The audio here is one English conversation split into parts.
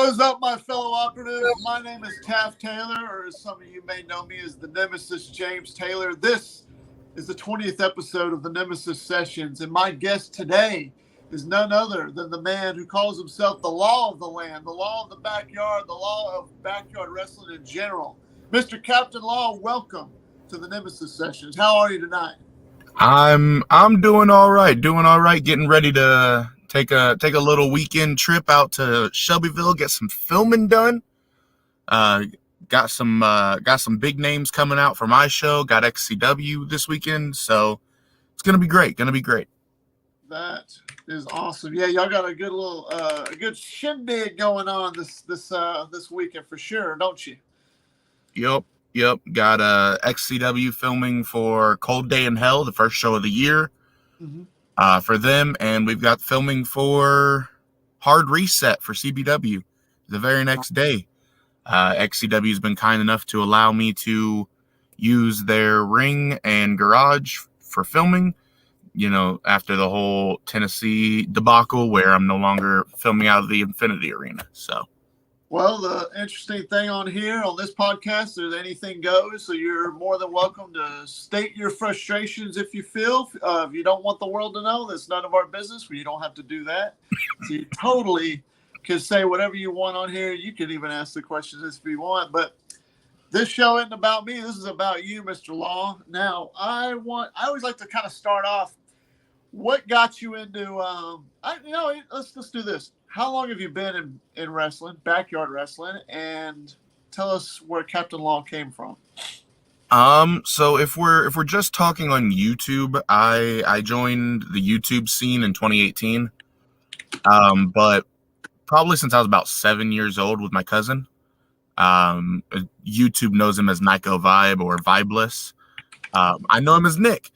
What's up, my fellow operatives? My name is Taft Taylor, or as some of you may know me as the Nemesis James Taylor. This is the 20th episode of the Nemesis Sessions, and my guest today is none other than the man who calls himself the law of the land, the law of the backyard, the law of backyard wrestling in general. Mr. CaptinLaw, welcome to the Nemesis Sessions. How are you tonight? I'm doing all right, getting ready to take a little weekend trip out to Shelbyville, get some filming done. Got some big names coming out for my show. Got XCW this weekend, so it's gonna be great. That is awesome. Yeah, y'all got a good little a good shindig going on this weekend for sure, don't you? Yep. Got XCW filming for Cold Day in Hell, the first show of the year. For them, and we've got filming for Hard Reset for CBW the very next day. XCW has been kind enough to allow me to use their ring and garage for filming, after the whole Tennessee debacle where I'm no longer filming out of the Infinity Arena. So, well, the interesting thing on this podcast is anything goes, so you're more than welcome to state your frustrations if you feel. If you don't want the world to know, that's none of our business. You don't have to do that. So you totally can say whatever you want on here. You can even ask the questions if you want. But this show isn't about me. This is about you, Mr. Law. Now, I always like to kind of start off. What got you into? Let's do this. How long have you been in wrestling, backyard wrestling, and tell us where CaptinLaw came from? So if we're just talking on YouTube, I joined the YouTube scene in 2018. But probably since I was about 7 years old with my cousin. YouTube knows him as Nico Vibe or Vibeless. I know him as Nick.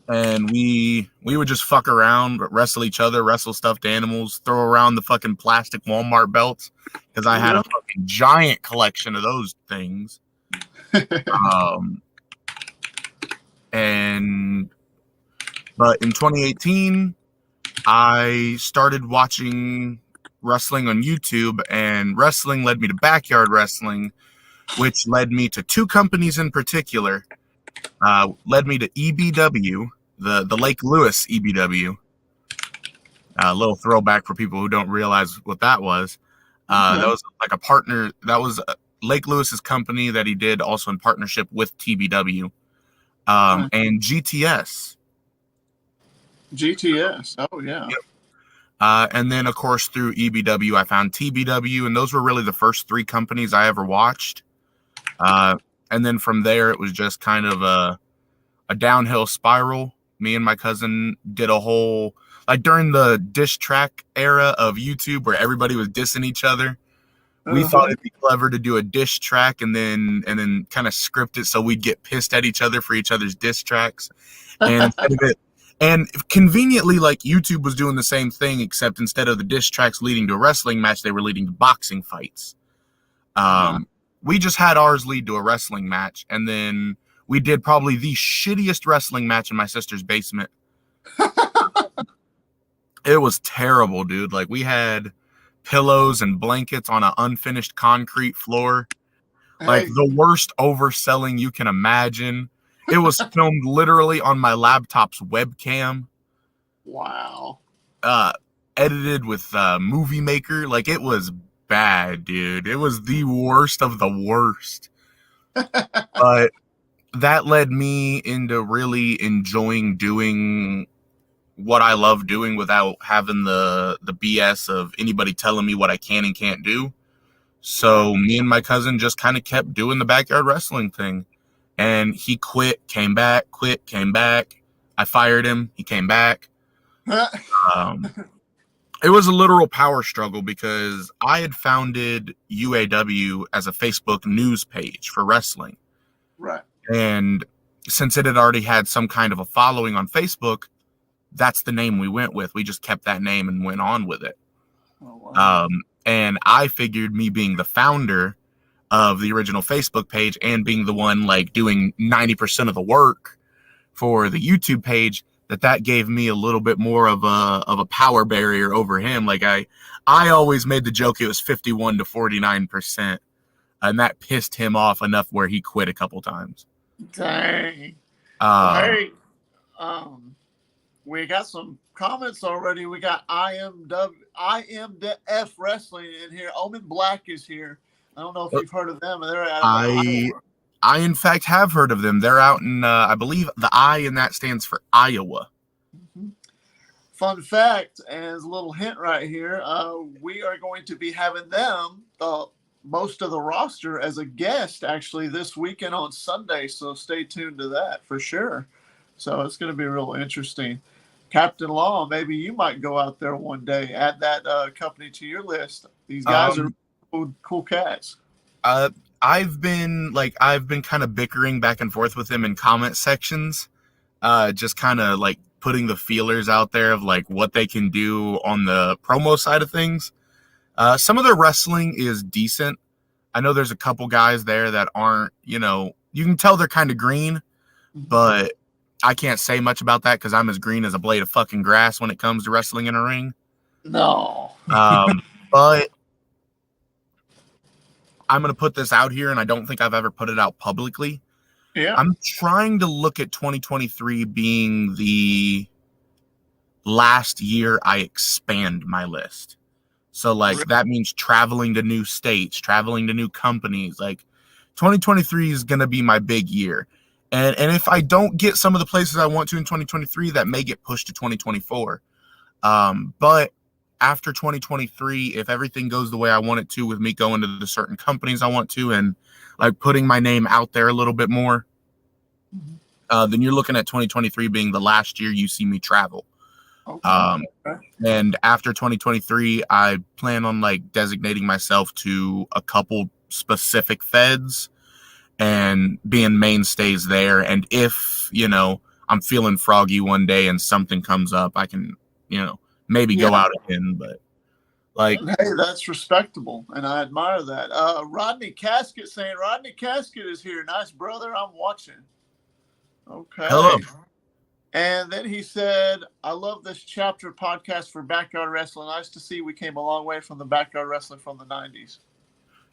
And we would just fuck around, wrestle each other, wrestle stuffed animals, throw around the fucking plastic Walmart belts because I had a fucking giant collection of those things. But in 2018, I started watching wrestling on YouTube, and wrestling led me to backyard wrestling, which led me to two companies in particular. Led me to EBW, the Lake Lewis EBW. A little throwback for people who don't realize what that was. That was like a partner. That was Lake Lewis's company that he did also in partnership with TBW. And GTS. GTS. Oh, yeah. Yep. And then, of course, through EBW, I found TBW, and those were really the first three companies I ever watched. And then from there, it was just kind of a downhill spiral. Me and my cousin did a whole, like during the diss track era of YouTube where everybody was dissing each other. We thought it'd be clever to do a diss track and then kind of script it so we'd get pissed at each other for each other's diss tracks. And conveniently, like YouTube was doing the same thing, except instead of the diss tracks leading to a wrestling match, they were leading to boxing fights. We just had ours lead to a wrestling match, and then we did probably the shittiest wrestling match in my sister's basement. It was terrible, dude. Like, we had pillows and blankets on an unfinished concrete floor. Like, the worst overselling you can imagine. It was filmed literally on my laptop's webcam. Wow. Edited with Movie Maker. Like, it was bad, dude. It was the worst of the worst. But that led me into really enjoying doing what I love doing without having the BS of anybody telling me what I can and can't do. So me and my cousin just kind of kept doing the backyard wrestling thing. And he quit, came back. I fired him. He came back. It was a literal power struggle because I had founded UAW as a Facebook news page for wrestling. Right. And since it had already had some kind of a following on Facebook, that's the name we went with. We just kept that name and went on with it. Oh, wow. And I figured, me being the founder of the original Facebook page and being the one like doing 90% of the work for the YouTube page, that gave me a little bit more of a power barrier over him. Like I always made the joke it was 51 to 49%, and that pissed him off enough where he quit a couple times. Dang. Well, hey, we got some comments already. We got IMF Wrestling in here. Omen Black is here. I don't know if you've heard of them. They're out of Iowa. I in fact have heard of them. They're out in I believe the I in that stands for Iowa. Mm-hmm. Fun fact, as a little hint right here, we are going to be having them, most of the roster, as a guest actually this weekend on Sunday. So stay tuned to that for sure. So it's going to be real interesting. CaptinLaw, maybe you might go out there one day. Add that company to your list. These guys are cool cats. I've been kind of bickering back and forth with them in comment sections, just kind of like putting the feelers out there of like what they can do on the promo side of things. Some of their wrestling is decent. I know there's a couple guys there that aren't, you can tell they're kind of green, but I can't say much about that because I'm as green as a blade of fucking grass when it comes to wrestling in a ring. No. But I'm going to put this out here, and I don't think I've ever put it out publicly. Yeah. I'm trying to look at 2023 being the last year I expand my list. So, like, that means traveling to new states, traveling to new companies. Like, 2023 is going to be my big year. And if I don't get some of the places I want to in 2023, that may get pushed to 2024. But after 2023, if everything goes the way I want it to with me going to the certain companies I want to and like putting my name out there a little bit more, then you're looking at 2023 being the last year you see me travel. Okay. And after 2023, I plan on like designating myself to a couple specific feds and being mainstays there. And if, I'm feeling froggy one day and something comes up, I can, maybe go out again. But like, hey, that's respectable, and I admire that. Rodney Casket saying, Rodney Casket is here. Nice brother, I'm watching. Okay. Hello. And then he said, I love this chapter podcast for Backyard Wrestling. Nice to see we came a long way from the Backyard Wrestling from the 90s.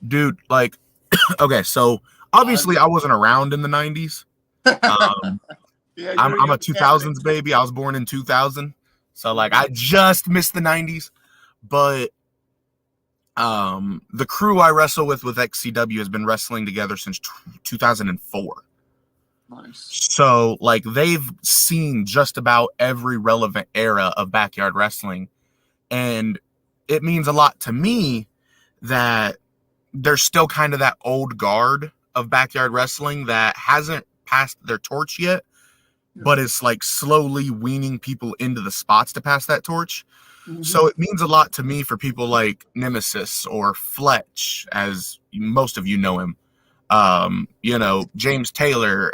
Dude, like, okay, so obviously I wasn't around in the 90s. Yeah, I'm a 2000s baby. I was born in 2000. So, like, I just missed the 90s. But the crew I wrestle with XCW has been wrestling together since 2004. Nice. So, like, they've seen just about every relevant era of backyard wrestling. And it means a lot to me that there's still kind of that old guard of backyard wrestling that hasn't passed their torch yet, but is like slowly weaning people into the spots to pass that torch. So it means a lot to me for people like Nemesis or Fletch, as most of you know him. James Taylor,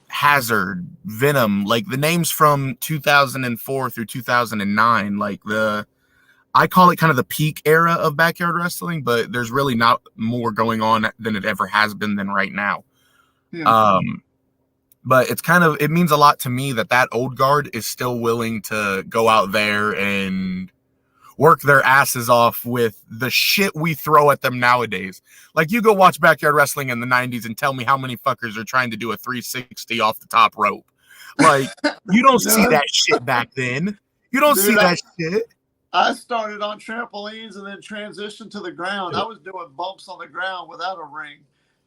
Hazard, Venom, like the names from 2004 through 2009, like I call it kind of the peak era of backyard wrestling, but there's really not more going on than it ever has been than right now. Yeah. But it means a lot to me that old guard is still willing to go out there and work their asses off with the shit we throw at them nowadays. Like, you go watch backyard wrestling in the 90s and tell me how many fuckers are trying to do a 360 off the top rope. Like, you don't see that shit back then. You don't see that shit. I started on trampolines and then transitioned to the ground. I was doing bumps on the ground without a ring,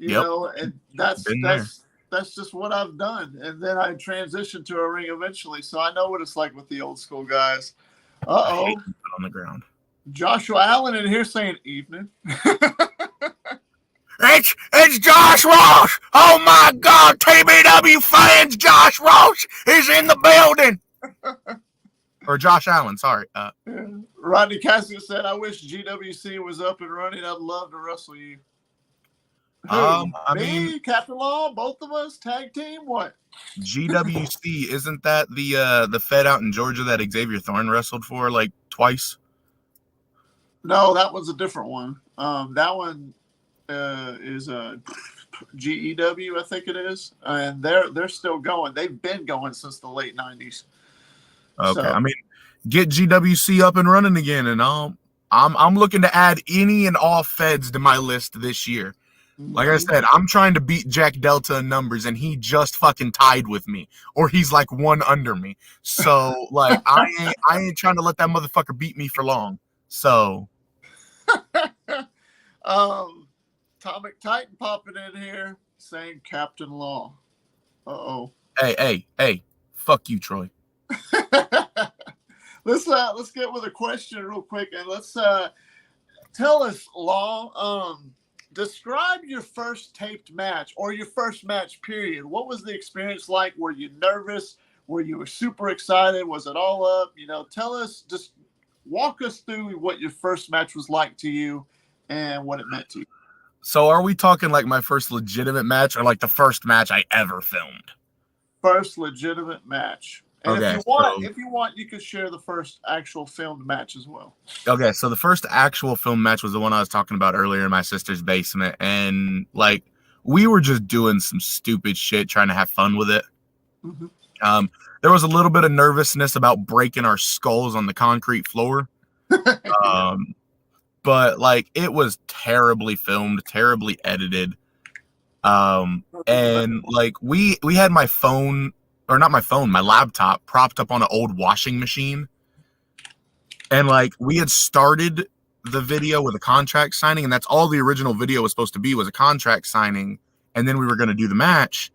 and that's just what I've done. And then I transitioned to a ring eventually. So I know what it's like with the old school guys. Uh-oh. On the ground. Joshua Allen in here saying evening. It's Josh Ross. Oh my God, TBW fans, Josh Ross is in the building. Or Josh Allen, sorry. Rodney Cassidy said, I wish GWC was up and running. I'd love to wrestle you. Me, CaptinLaw, both of us, tag team, what? GWC, isn't that the Fed out in Georgia that Xavier Thorne wrestled for like twice? No, that was a different one. That one is GEW, I think it is, and they're still going. They've been going since the late '90s. Okay, So, I mean, get GWC up and running again, and I'm looking to add any and all feds to my list this year. Like I said, I'm trying to beat Jack Delta in numbers, and he just fucking tied with me, or he's like one under me. So like I ain't trying to let that motherfucker beat me for long. So Atomic Titan popping in here saying CaptinLaw. Uh-oh. Hey, fuck you, Troy. Let's get with a question real quick, and let's tell us, Law. Describe your first taped match or your first match period. What was the experience like? Were you nervous? Were you super excited? Was it all up? Tell us, just walk us through what your first match was like to you and what it meant to you. So are we talking like my first legitimate match or like the first match I ever filmed? First legitimate match. And okay, if you want, you could share the first actual filmed match as well. Okay, so the first actual film match was the one I was talking about earlier in my sister's basement, and like we were just doing some stupid shit, trying to have fun with it. Mm-hmm. There was a little bit of nervousness about breaking our skulls on the concrete floor, but like it was terribly filmed, terribly edited, and like we had my phone. Or not my phone, my laptop propped up on an old washing machine. And like we had started the video with a contract signing, and that's all the original video was supposed to be, was a contract signing. And then we were going to do the match.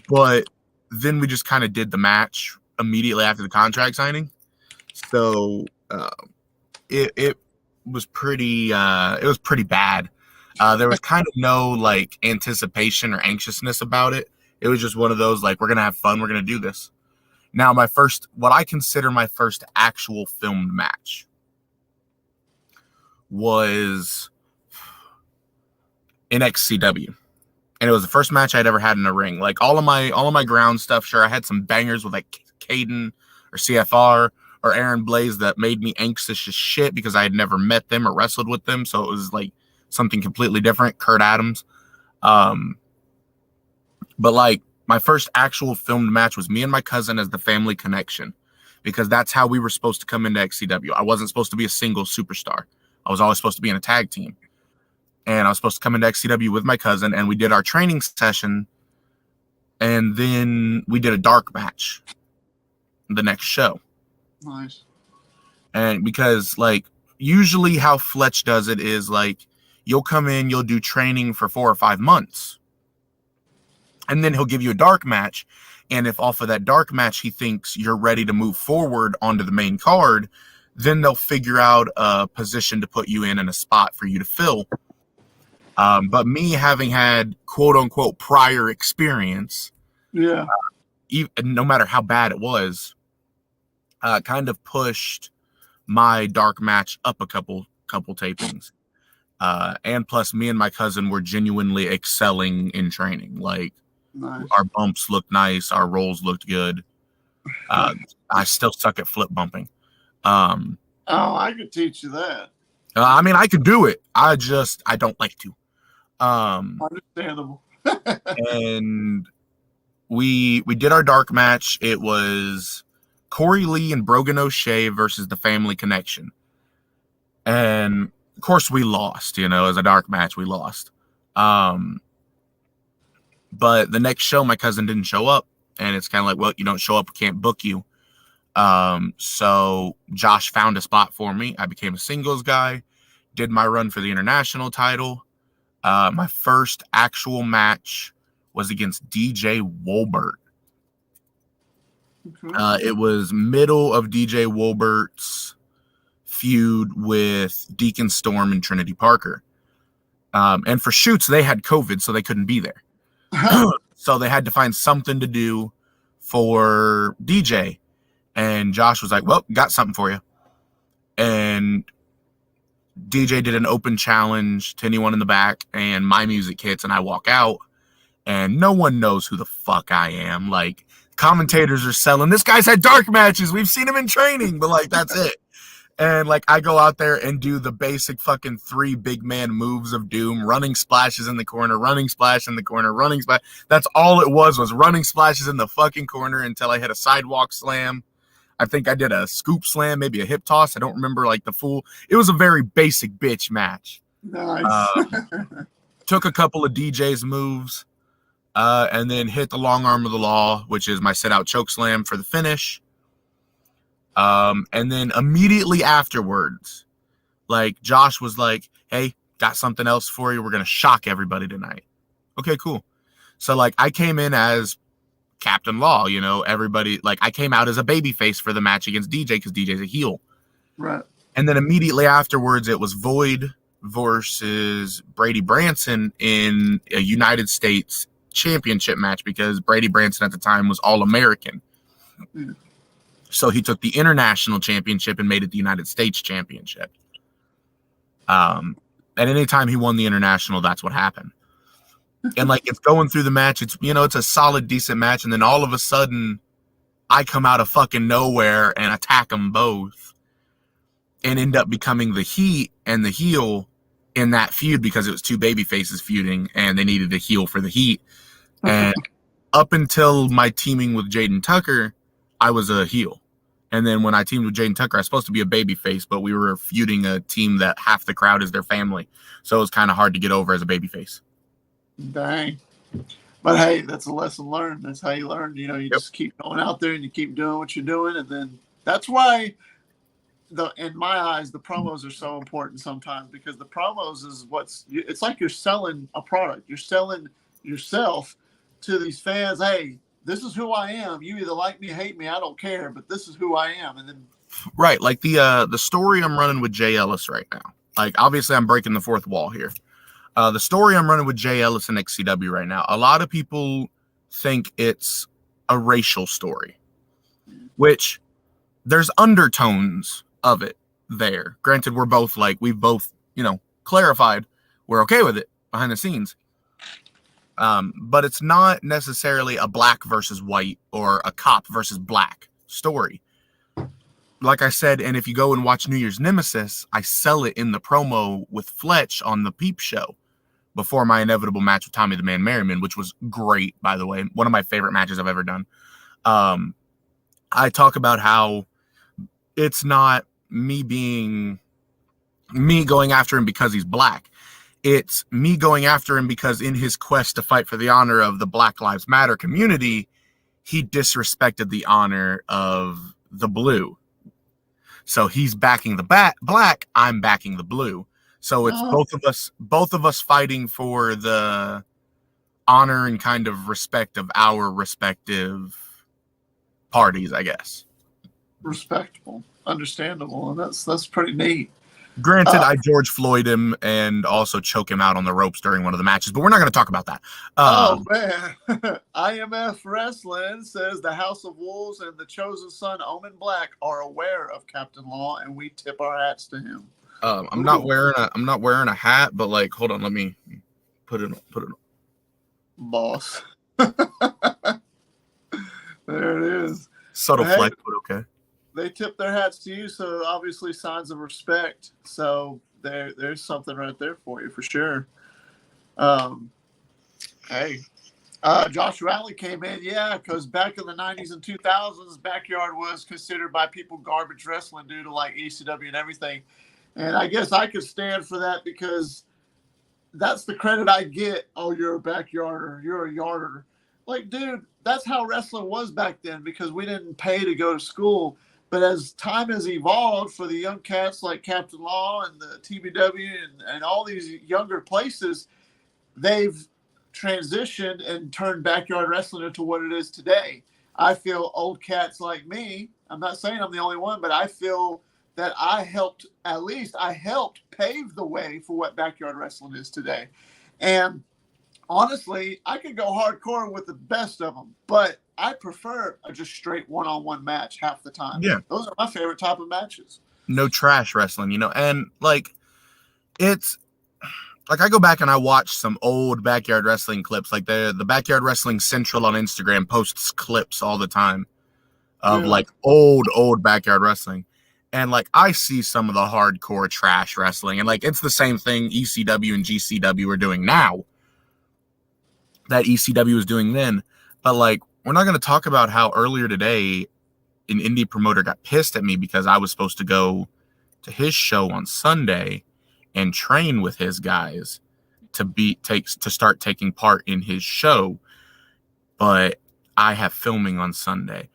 But then we just kind of did the match immediately after the contract signing. So it was pretty bad. There was kind of no like anticipation or anxiousness about it. It was just one of those, like, we're going to have fun. We're going to do this. Now, what I consider my first actual filmed match was in XCW. And it was the first match I'd ever had in a ring. Like, all of my ground stuff, sure, I had some bangers with, like, Caden or CFR or Aaron Blaze that made me anxious as shit because I had never met them or wrestled with them. So it was, like, something completely different. Kurt Adams. But like my first actual filmed match was me and my cousin as the family connection, because that's how we were supposed to come into XCW. I wasn't supposed to be a single superstar. I was always supposed to be in a tag team. And I was supposed to come into XCW with my cousin, and we did our training session. And then we did a dark match the next show. Nice. And because like usually how Fletch does it is like you'll come in, you'll do training for 4 or 5 months. And then he'll give you a dark match. And if off of that dark match, he thinks you're ready to move forward onto the main card, then they'll figure out a position to put you in a spot for you to fill. But me having had quote unquote prior experience, no matter how bad it was, kind of pushed my dark match up a couple tapings. And plus me and my cousin were genuinely excelling in training. Like, nice. Our bumps looked nice. Our rolls looked good. I still suck at flip bumping. I could teach you that. I mean, I could do it. I don't like to. Understandable. And we did our dark match. It was Corey Lee and Brogan O'Shea versus the Family Connection. And of course we lost, as a dark match, we lost. But the next show, my cousin didn't show up, and it's kind of like, well, you don't show up, we can't book you. So Josh found a spot for me. I became a singles guy, did my run for the international title. My first actual match was against DJ Wolbert. Okay. It was middle of DJ Wolbert's feud with Deacon Storm and Trinity Parker. And for shoots, they had COVID, so they couldn't be there. So they had to find something to do for DJ. And Josh was like, well, got something for you. And DJ did an open challenge to anyone in the back, and my music hits, and I walk out, and no one knows who the fuck I am. Like, commentators are selling, this guy's had dark matches. We've seen him in training, but like, that's it. And like I go out there and do the basic fucking 3 big man moves of doom, running splashes in the corner, running splash in the corner, running splash. That's all it was running splashes in the fucking corner until I hit a sidewalk slam. I think I did a scoop slam, maybe a hip toss. I don't remember like the full. It was a very basic bitch match. Nice. Took a couple of DJ's moves, and then hit the long arm of the law, which is my sit out choke slam for the finish. And then immediately afterwards, like Josh was like, "Hey, got something else for you. We're going to shock everybody tonight." Okay, cool. So like I came in as CaptinLaw, you know, everybody, like I came out as a babyface for the match against DJ because DJ's a heel. Right. And then immediately afterwards, it was Void versus Brady Branson in a United States championship match because Brady Branson at the time was All-American. Yeah. So he took the international championship and made it the United States championship. And anytime he won the international, that's what happened. And like it's going through the match, it's, you know, it's a solid, decent match, and then all of a sudden, I come out of fucking nowhere and attack them both, and end up becoming the heat and the heel in that feud because it was 2 baby faces feuding, and they needed a heel for the heat. And up until my teaming with Jaden Tucker, I was a heel. And then when I teamed with Jaden Tucker, I was supposed to be a baby face, but we were feuding a team that half the crowd is their family. So it was kind of hard to get over as a baby face. Dang. But hey, that's a lesson learned. That's how you learn. You know, you just keep going out there and you keep doing what you're doing. And then that's why, in my eyes, the promos are so important sometimes, because the promos is it's like you're selling a product. You're selling yourself to these fans. Hey, this is who I am. You either like me, hate me, I don't care, but this is who I am. And then right, like the story I'm running with Jay Ellis right now. Like obviously I'm breaking the fourth wall here. The story I'm running with Jay Ellis and XCW right now, a lot of people think it's a racial story, which there's undertones of it there. Granted, we've both, you know, clarified we're okay with it behind the scenes. But it's not necessarily a black versus white or a cop versus black story. Like I said, and if you go and watch New Year's Nemesis, I sell it in the promo with Fletch on the Peep Show before my inevitable match with Tommy the Man Merriman, which was great, by the way. One of my favorite matches I've ever done. I talk about how it's not me going after him because he's black. It's me going after him because in his quest to fight for the honor of the Black Lives Matter community, he disrespected the honor of the blue. So he's backing the black, I'm backing the blue. So it's both of us fighting for the honor and kind of respect of our respective parties, I guess. Respectable, understandable, and that's pretty neat. Granted, I George Floyd him and also choke him out on the ropes during one of the matches, but we're not going to talk about that. Oh, man. IMF Wrestling says the House of Wolves and the Chosen Son, Omen Black, are aware of CaptinLaw, and we tip our hats to him. I'm not wearing a hat, but like, hold on, let me put it on. Boss. There it is. Subtle flex, but okay. They tip their hats to you, so obviously signs of respect. So there's something right there for you for sure. Hey, Josh Rowley came in, because back in the 90s and 2000s, Backyard was considered by people garbage wrestling due to like ECW and everything. And I guess I could stand for that because that's the credit I get. Oh, you're a backyarder. You're a yarder. Like, dude, that's how wrestling was back then because we didn't pay to go to school. But as time has evolved for the young cats like CaptinLaw and the TBW and all these younger places, they've transitioned and turned backyard wrestling into what it is today. I feel old cats like me, I'm not saying I'm the only one, but I feel that I helped pave the way for what backyard wrestling is today. And honestly, I could go hardcore with the best of them, but I prefer a just straight one-on-one match half the time. Yeah. Those are my favorite type of matches. No trash wrestling, you know, and like it's like I go back and I watch some old backyard wrestling clips, like the Backyard Wrestling Central on Instagram posts clips all the time of like old backyard wrestling. And like I see some of the hardcore trash wrestling, and like it's the same thing ECW and GCW are doing now that ECW was doing then. But like we're not going to talk about how earlier today an indie promoter got pissed at me because I was supposed to go to his show on Sunday and train with his guys to start taking part in his show, but I have filming on Sunday.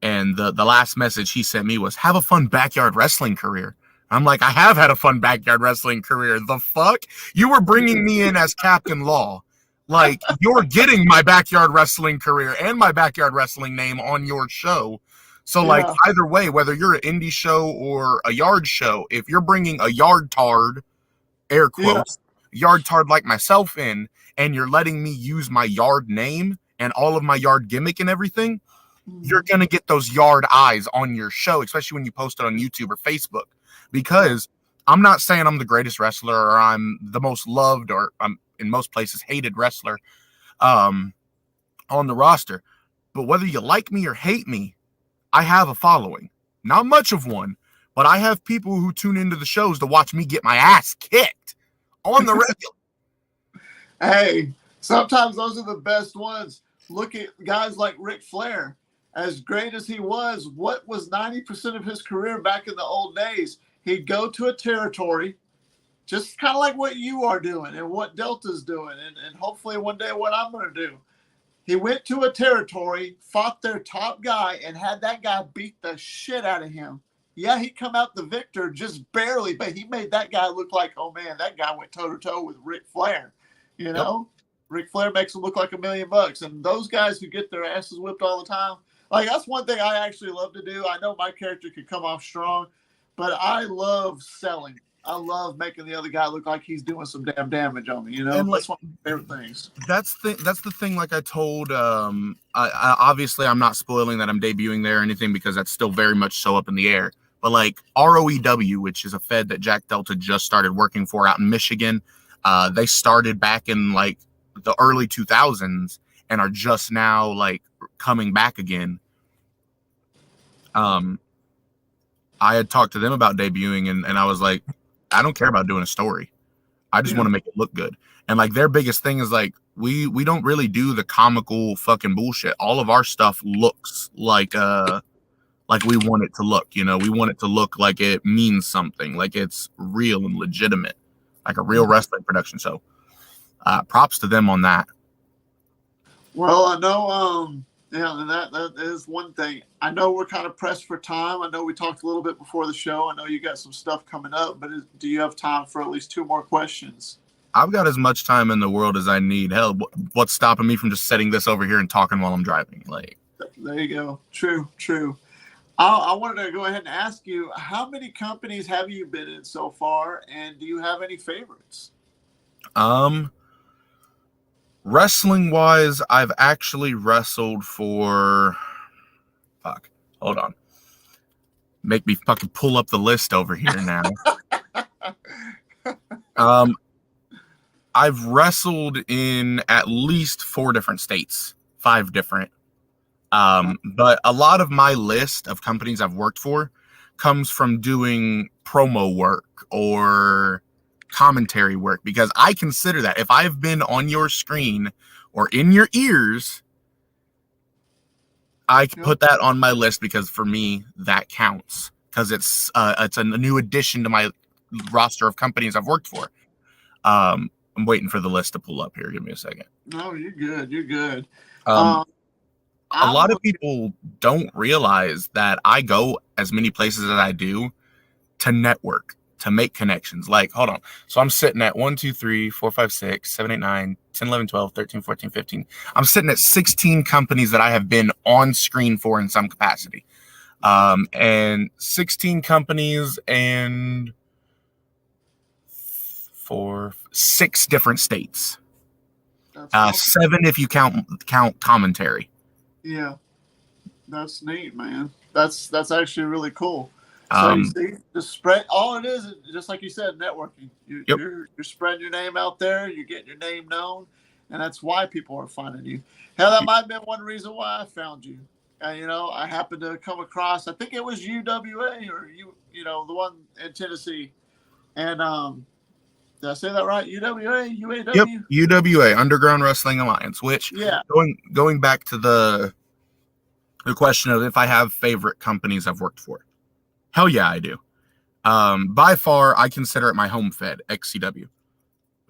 And the last message he sent me was, have a fun backyard wrestling career. I'm like, I have had a fun backyard wrestling career. The fuck? You were bringing me in as CaptinLaw. Like, you're getting my backyard wrestling career and my backyard wrestling name on your show. So, like, either way, whether you're an indie show or a yard show, if you're bringing a yard tard, air quotes, yard tard like myself in, and you're letting me use my yard name and all of my yard gimmick and everything, you're going to get those yard eyes on your show, especially when you post it on YouTube or Facebook, because I'm not saying I'm the greatest wrestler or I'm the most loved or I'm in most places hated wrestler on the roster. But whether you like me or hate me, I have a following. Not much of one, but I have people who tune into the shows to watch me get my ass kicked on the regular. Hey, sometimes those are the best ones. Look at guys like Ric Flair. As great as he was, what was 90% of his career back in the old days? He'd go to a territory, just kind of like what you are doing and what Delta's doing, and hopefully one day what I'm going to do. He went to a territory, fought their top guy, and had that guy beat the shit out of him. Yeah, he come out the victor just barely, but he made that guy look like, oh man, that guy went toe-to-toe with Ric Flair. You know? Yep. Ric Flair makes him look like $1 million. And those guys who get their asses whipped all the time, like, that's one thing I actually love to do. I know my character could come off strong, but I love selling. I love making the other guy look like he's doing some damn damage on me. You know, and that's one of my favorite things. That's the thing. Like I told, I obviously I'm not spoiling that I'm debuting there or anything because that's still very much so up in the air. But like ROEW, which is a fed that Jack Delta just started working for out in Michigan, they started back in like the early 2000s and are just now like coming back again. I had talked to them about debuting and I was like, I don't care about doing a story. I just want to make it look good. And like their biggest thing is like, we don't really do the comical fucking bullshit. All of our stuff looks like we want it to look, you know, we want it to look like it means something, like it's real and legitimate, like a real wrestling production. So props to them on that. Well, I know, yeah, and that is one thing. I know we're kind of pressed for time. I know we talked a little bit before the show. I know you got some stuff coming up, but do you have time for at least 2 more questions? I've got as much time in the world as I need. Hell, what's stopping me from just setting this over here and talking while I'm driving? Like, there you go. True. I wanted to go ahead and ask you, how many companies have you been in so far, and do you have any favorites? Wrestling wise, I've actually wrestled for hold on. Make me fucking pull up the list over here now. I've wrestled in at least 4 different states, 5 different. But a lot of my list of companies I've worked for comes from doing promo work or commentary work, because I consider that if I've been on your screen or in your ears, I can put that on my list, because for me that counts, because it's a new addition to my roster of companies I've worked for. I'm waiting for the list to pull up here. Give me a second. No, you're good. A lot of people don't realize that I go as many places as I do to network, to make connections. Like, hold on. So I'm sitting at 1, 2, 3, 4, 5, 6, 7, 8, 9, 10, 11, 12, 13, 14, 15. I'm sitting at 16 companies that I have been on screen for in some capacity. And 16 companies and 6 different states. 7 if you count commentary. Yeah, that's neat, man. That's actually really cool. So you see, the spread, all it is just like you said, networking. You're spreading your name out there. You're getting your name known, and that's why people are finding you. Hell, that might have been one reason why I found you. I happened to come across, I think it was UWA or the one in Tennessee. And did I say that right? UWA, Yep, UAW. UWA, Underground Wrestling Alliance. Which Yeah. going back to the question of if I have favorite companies I've worked for, hell yeah, I do. By far, I consider it my home fed, XCW.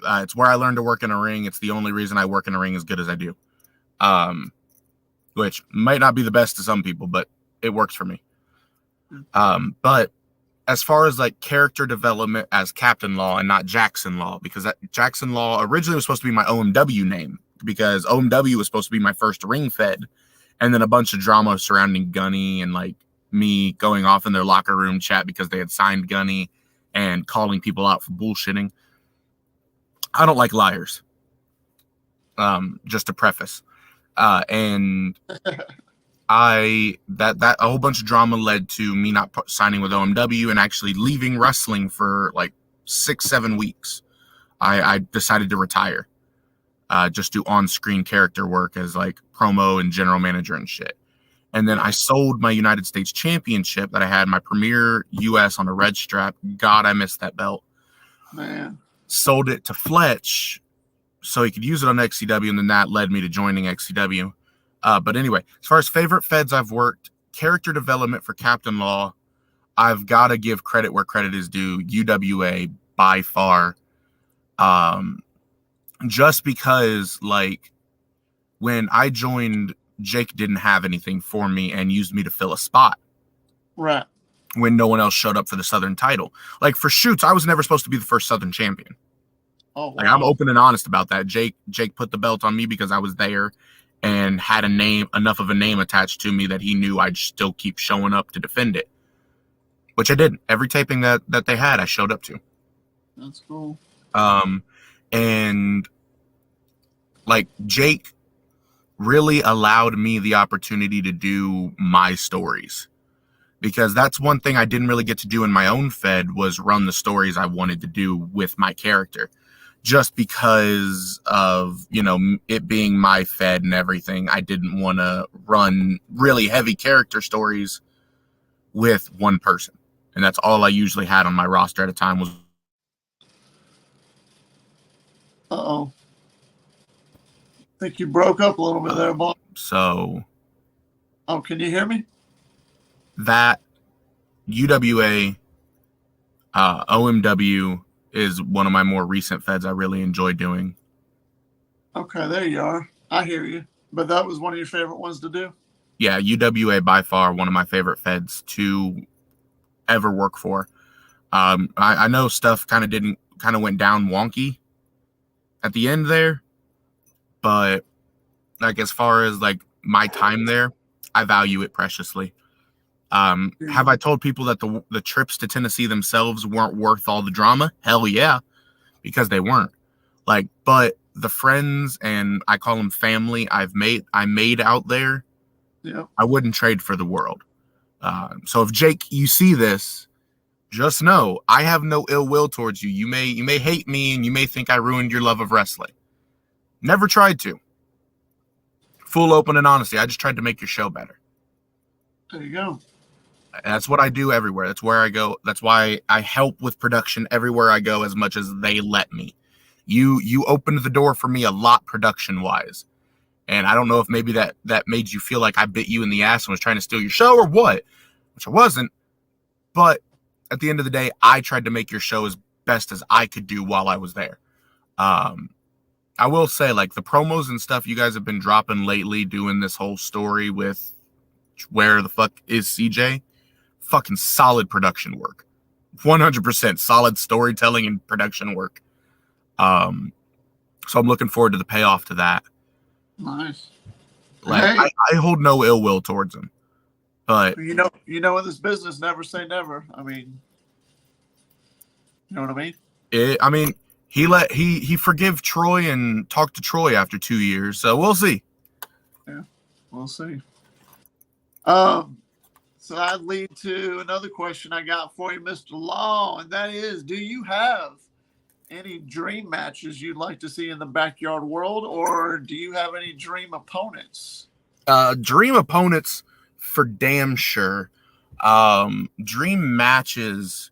It's where I learned to work in a ring. It's the only reason I work in a ring as good as I do. Which might not be the best to some people, but it works for me. But as far as like character development as CaptinLaw and not CaptinLaw, because that CaptinLaw originally was supposed to be my OMW name, because OMW was supposed to be my first ring fed, and then a bunch of drama surrounding Gunny and like me going off in their locker room chat because they had signed Gunny and calling people out for bullshitting. I don't like liars. Just to preface. And that a whole bunch of drama led to me not signing with OMW and actually leaving wrestling for like 6-7 weeks. I decided to retire, just do on-screen character work as like promo and general manager and shit. And then I sold my United States Championship that I had, my premier US on a red strap. God, I missed that belt. Man. Sold it to Fletch so he could use it on XCW, and then that led me to joining XCW. But anyway, as far as favorite feds I've worked, character development for CaptinLaw, I've got to give credit where credit is due. UWA by far. Just because, like, when I joined, Jake didn't have anything for me and used me to fill a spot. Right. When no one else showed up for the Southern title. Like, for shoots, I was never supposed to be the first Southern champion. Oh, wow. Like, I'm open and honest about that. Jake put the belt on me because I was there and had enough of a name attached to me that he knew I'd still keep showing up to defend it, which I did. Every taping that they had, I showed up to. That's cool. And like, Jake really allowed me the opportunity to do my stories, because that's one thing I didn't really get to do in my own fed, was run the stories I wanted to do with my character. Just because of, it being my fed and everything, I didn't want to run really heavy character stories with one person. And that's all I usually had on my roster at a time was. Uh-oh. I think you broke up a little bit there, boy. So. Oh, can you hear me? That UWA, OMW is one of my more recent feds I really enjoy doing. Okay, there you are. I hear you. But that was one of your favorite ones to do? Yeah, UWA by far one of my favorite feds to ever work for. I know stuff kind of went down wonky at the end there, but like, as far as like my time there, I value it preciously. Have I told people that the trips to Tennessee themselves weren't worth all the drama? Hell yeah, because they weren't. Like, but the friends, and I call them family, I made out there, I wouldn't trade for the world. So if Jake, you see this, just know I have no ill will towards you. You may hate me and you may think I ruined your love of wrestling. Never tried to. Full open and honesty. I just tried to make your show better. There you go. That's what I do everywhere. That's where I go. That's why I help with production everywhere I go, as much as they let me. You opened the door for me a lot production wise. And I don't know if maybe that made you feel like I bit you in the ass and was trying to steal your show or what, which I wasn't. But at the end of the day, I tried to make your show as best as I could do while I was there. I will say, like, the promos and stuff you guys have been dropping lately, doing this whole story with where the fuck is CJ, fucking solid production work. 100% solid storytelling and production work. So I'm looking forward to the payoff to that. Nice. Like, hey. I hold no ill will towards him, but in this business, never say never. I mean, you know what I mean? He forgave Troy and talked to Troy after 2 years, so we'll see. Yeah, we'll see. So that lead to another question I got for you, Mr. Law, and that is, do you have any dream matches you'd like to see in the backyard world, or do you have any dream opponents? Dream opponents, for damn sure. Dream matches.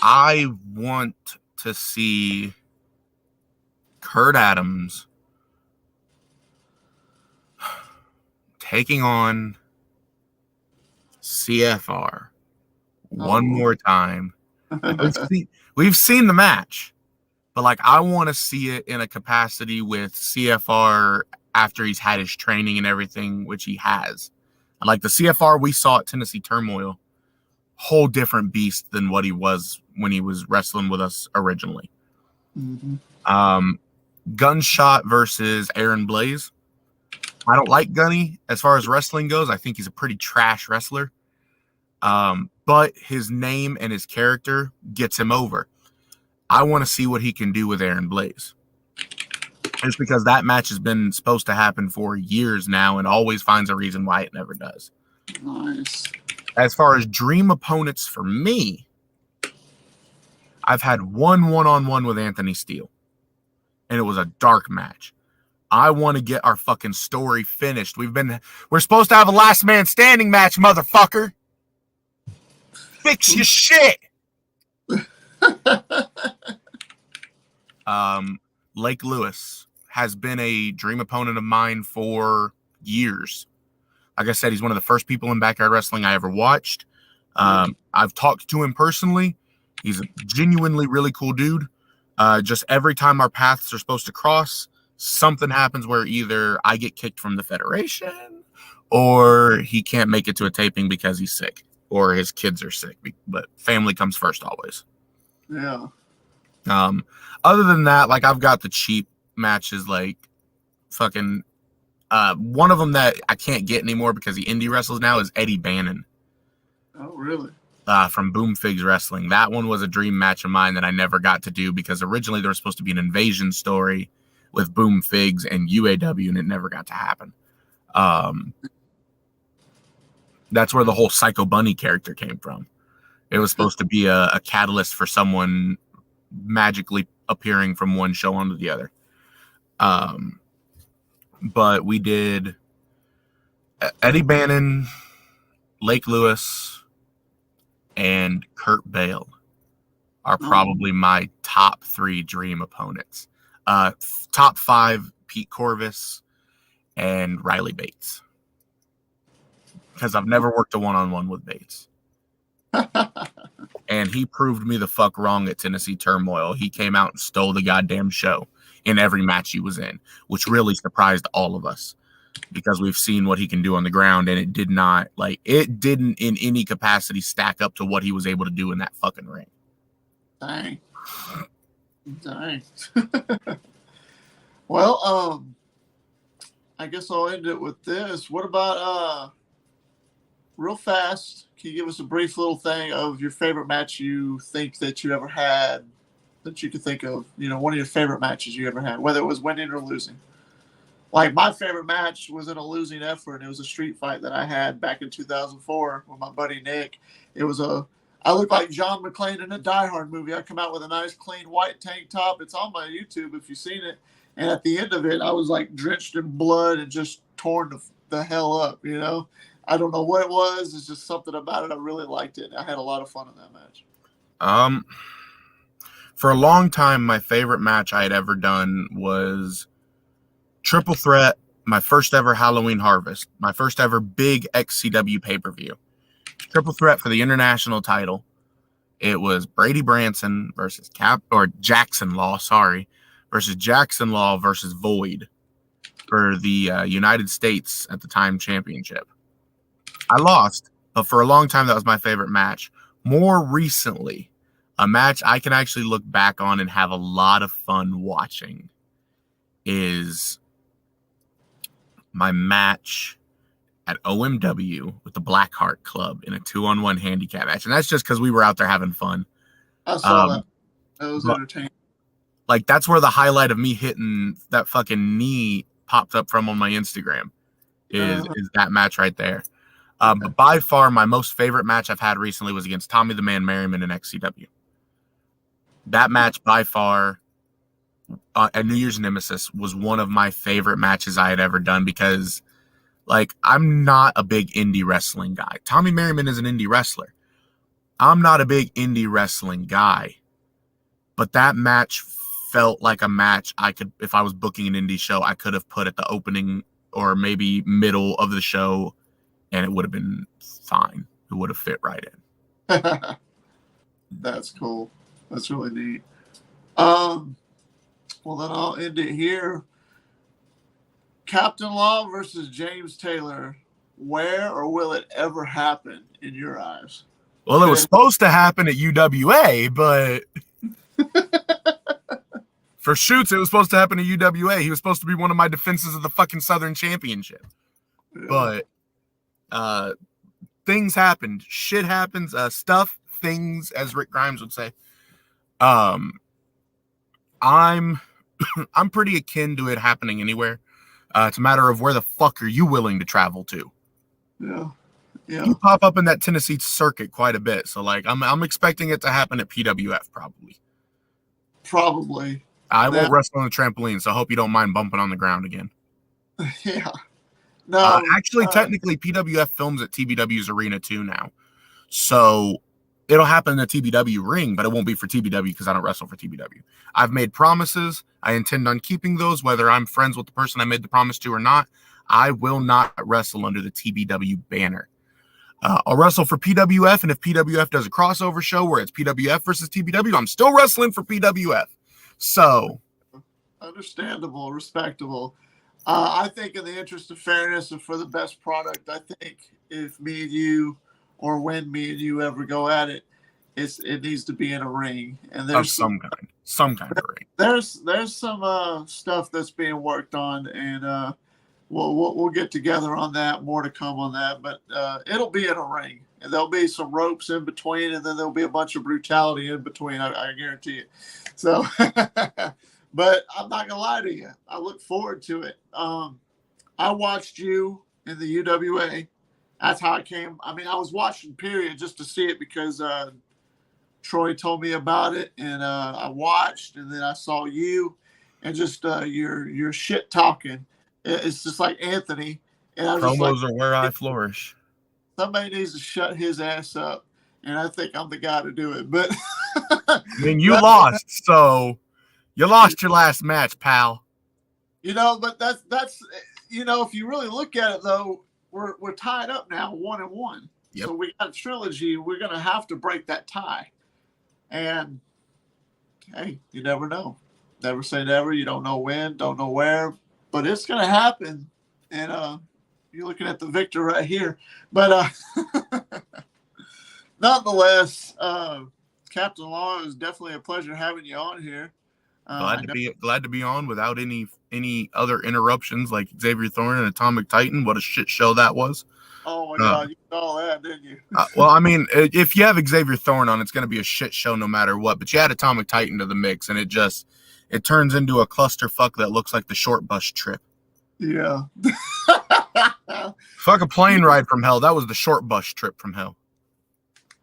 I want to see Kurt Adams taking on CFR one more time. We've seen the match, but like I want to see it in a capacity with CFR after he's had his training and everything, which he has. Like the CFR we saw at Tennessee Turmoil, whole different beast than what he was when he was wrestling with us originally. Mm-hmm. Gunshot versus Aaron Blaze. I don't like Gunny as far as wrestling goes. I think he's a pretty trash wrestler. But his name and his character gets him over. I want to see what he can do with Aaron Blaze. It's because that match has been supposed to happen for years now and always finds a reason why it never does. Nice. As far as dream opponents for me, I've had one-on-one with Anthony Steele, and it was a dark match. I want to get our fucking story finished. We're supposed to have a last man standing match, motherfucker. Fix your shit. Lake Lewis has been a dream opponent of mine for years. Like I said, he's one of the first people in backyard wrestling I ever watched. I've talked to him personally. He's a genuinely really cool dude. Just every time our paths are supposed to cross, something happens where either I get kicked from the federation or he can't make it to a taping because he's sick or his kids are sick. But family comes first always. Yeah. Other than that, like I've got the cheap matches, like fucking one of them that I can't get anymore because he indie wrestles now is Eddie Bannon. Oh, really? From Boom Figs Wrestling. That one was a dream match of mine that I never got to do because originally there was supposed to be an invasion story with Boom Figs and UAW, and it never got to happen. That's where the whole Psycho Bunny character came from. It was supposed to be a catalyst for someone magically appearing from one show onto the other. But we did Eddie Bannon, Lake Lewis, and Kurt Bale are probably my top 3 dream opponents. Top 5, Pete Corvus and Riley Bates. Because I've never worked a one-on-one with Bates. And he proved me the fuck wrong at Tennessee Turmoil. He came out and stole the goddamn show in every match he was in, which really surprised all of us because we've seen what he can do on the ground, and it didn't in any capacity stack up to what he was able to do in that fucking ring. Dang. Well, I guess I'll end it with this. What about real fast, can you give us a brief little thing of your favorite match you think that you ever had that you could think of? You know, one of your favorite matches you ever had, whether it was winning or losing. Like my favorite match was in a losing effort. It was a street fight that I had back in 2004 with my buddy Nick. I looked like John McClane in a Die Hard movie. I come out with a nice clean white tank top. It's on my YouTube if you've seen it. And at the end of it, I was like drenched in blood and just torn the hell up, you know? I don't know what it was. It's just something about it. I really liked it. I had a lot of fun in that match. For a long time, my favorite match I had ever done was Triple Threat, my first ever Halloween Harvest, my first ever big XCW pay-per-view. Triple Threat for the international title. It was Brady Branson versus Jackson Law, versus Jackson Law versus Void for the United States at the time championship. I lost, but for a long time, that was my favorite match. More recently, a match I can actually look back on and have a lot of fun watching is my match at OMW with the Blackheart Club in a 2-on-1 handicap match. And that's just because we were out there having fun. I saw that. That was entertaining. Like, that's where the highlight of me hitting that fucking knee popped up from on my Instagram is that match right there. But by far, my most favorite match I've had recently was against Tommy the Man Merriman in XCW. That match, by far, at New Year's Nemesis, was one of my favorite matches I had ever done because Like, I'm not a big indie wrestling guy. Tommy Merriman is an indie wrestler. I'm not a big indie wrestling guy. But that match felt like a match I could, if I was booking an indie show, I could have put at the opening or maybe middle of the show, and it would have been fine. It would have fit right in. That's cool. That's really neat. Well, then I'll end it here. CaptinLaw versus James Taylor. Where or will it ever happen in your eyes? Well, it was supposed to happen at UWA, but for Shoots, it was supposed to happen at UWA. He was supposed to be one of my defenses of the fucking Southern Championship. Yeah. But things happened. Shit happens. Things, as Rick Grimes would say. I'm pretty akin to it happening anywhere. It's a matter of where the fuck are you willing to travel to? Yeah. You pop up in that Tennessee circuit quite a bit, so like I'm expecting it to happen at PWF probably. Probably. I won't wrestle on the trampoline, so I hope you don't mind bumping on the ground again. Yeah. No. Actually, technically, PWF films at TBW's arena too now, so it'll happen in the TBW ring, but it won't be for TBW because I don't wrestle for TBW. I've made promises. I intend on keeping those, whether I'm friends with the person I made the promise to or not. I will not wrestle under the TBW banner. I'll wrestle for PWF, and if PWF does a crossover show where it's PWF versus TBW, I'm still wrestling for PWF. So, understandable, respectable. I think in the interest of fairness and for the best product, I think if me and you, or when me and you ever go at it, it needs to be in a ring, and there's some kind of ring. There's some stuff that's being worked on, and we'll get together on that. More to come on that, but it'll be in a ring, and there'll be some ropes in between, and then there'll be a bunch of brutality in between. I guarantee it. So, but I'm not gonna lie to you. I look forward to it. I watched you in the UWA. That's how I came. I mean, I was watching period just to see it because Troy told me about it, and I watched, and then I saw you, and just your shit talking. It's just like Anthony. And I was promos just like, are where I flourish. Somebody needs to shut his ass up, and I think I'm the guy to do it. But I mean, you lost, so you lost your last match, pal. But that's if you really look at it though, we're tied up now 1-1. Yep. So we got a trilogy. We're gonna have to break that tie. And hey, you never know. Never say never. You don't know when, don't know where, but it's gonna happen. And you're looking at the victor right here. But nonetheless, CaptinLaw, is definitely a pleasure having you on here. Glad to be on without any other interruptions like Xavier Thorne and Atomic Titan. What a shit show that was. Oh my God, you saw that, didn't you? Well, I mean, if you have Xavier Thorne on, it's going to be a shit show no matter what. But you add Atomic Titan to the mix, and it turns into a clusterfuck that looks like the short bus trip. Yeah. Fuck a plane ride from hell. That was the short bus trip from hell.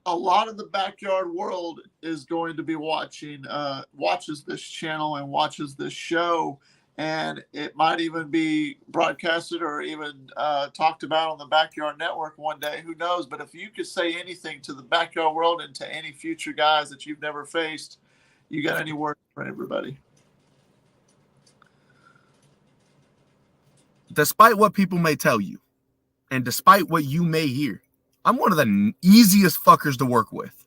A lot of the backyard world is going to be watches this channel and watches this show, and it might even be broadcasted or even talked about on the Backyard Network one day. Who knows? But if you could say anything to the backyard world and to any future guys that you've never faced, you got any words for everybody? Despite what people may tell you, and despite what you may hear, I'm one of the easiest fuckers to work with.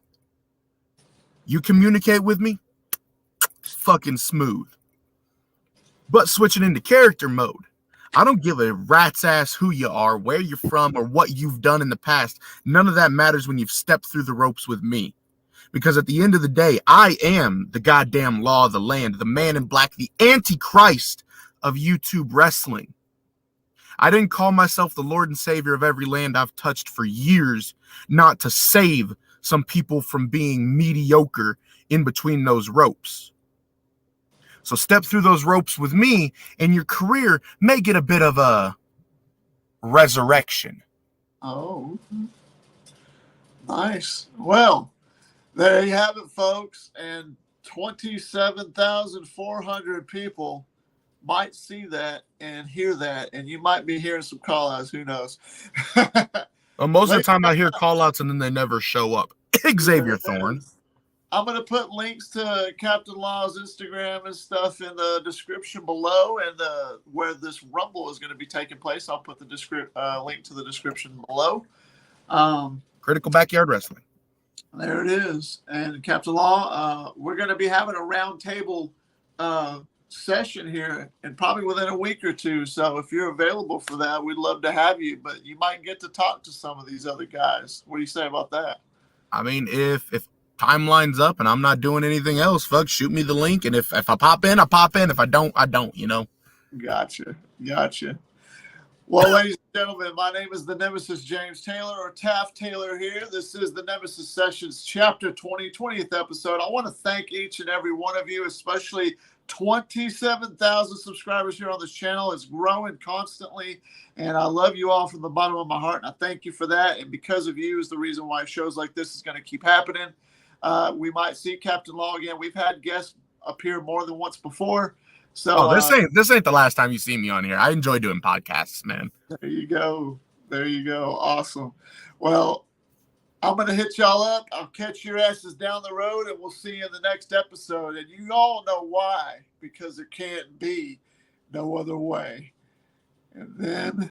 You communicate with me, fucking smooth. But switching into character mode, I don't give a rat's ass who you are, where you're from, or what you've done in the past. None of that matters when you've stepped through the ropes with me. Because at the end of the day, I am the goddamn law of the land, the man in black, the antichrist of YouTube wrestling. I didn't call myself the Lord and Savior of every land I've touched for years, not to save some people from being mediocre in between those ropes. So step through those ropes with me, and your career may get a bit of a resurrection. Oh, nice. Well, there you have it, folks. And 27,400 people might see that and hear that, and you might be hearing some call outs. Who knows? Well, most of the time I hear call outs and then they never show up. Xavier Thorne. I'm going to put links to CaptinLaw's Instagram and stuff in the description below, and where this Rumble is going to be taking place. I'll put the link to the description below. Critical Backyard Wrestling. There it is. And CaptinLaw, we're going to be having a roundtable session here, and probably within a week or two. So if you're available for that, we'd love to have you. But you might get to talk to some of these other guys. What do you say about that? I mean, if time lines up and I'm not doing anything else, fuck, shoot me the link. And if I pop in, I pop in. If I don't, I don't, you know. Gotcha. Well, ladies and gentlemen, my name is the Nemesis James Taylor, or Taft Taylor here. This is the Nemesis Sessions Chapter 20th episode. I want to thank each and every one of you, especially 27,000 subscribers here on this channel. It's growing constantly, and I love you all from the bottom of my heart, and I thank you for that. And because of you is the reason why shows like this is going to keep happening. We might see CaptinLaw again. We've had guests appear more than once before. So this ain't the last time you see me on here. I enjoy doing podcasts, man. There you go. Awesome. Well, I'm going to hit y'all up. I'll catch your asses down the road, and we'll see you in the next episode. And you all know why, because there can't be no other way. And then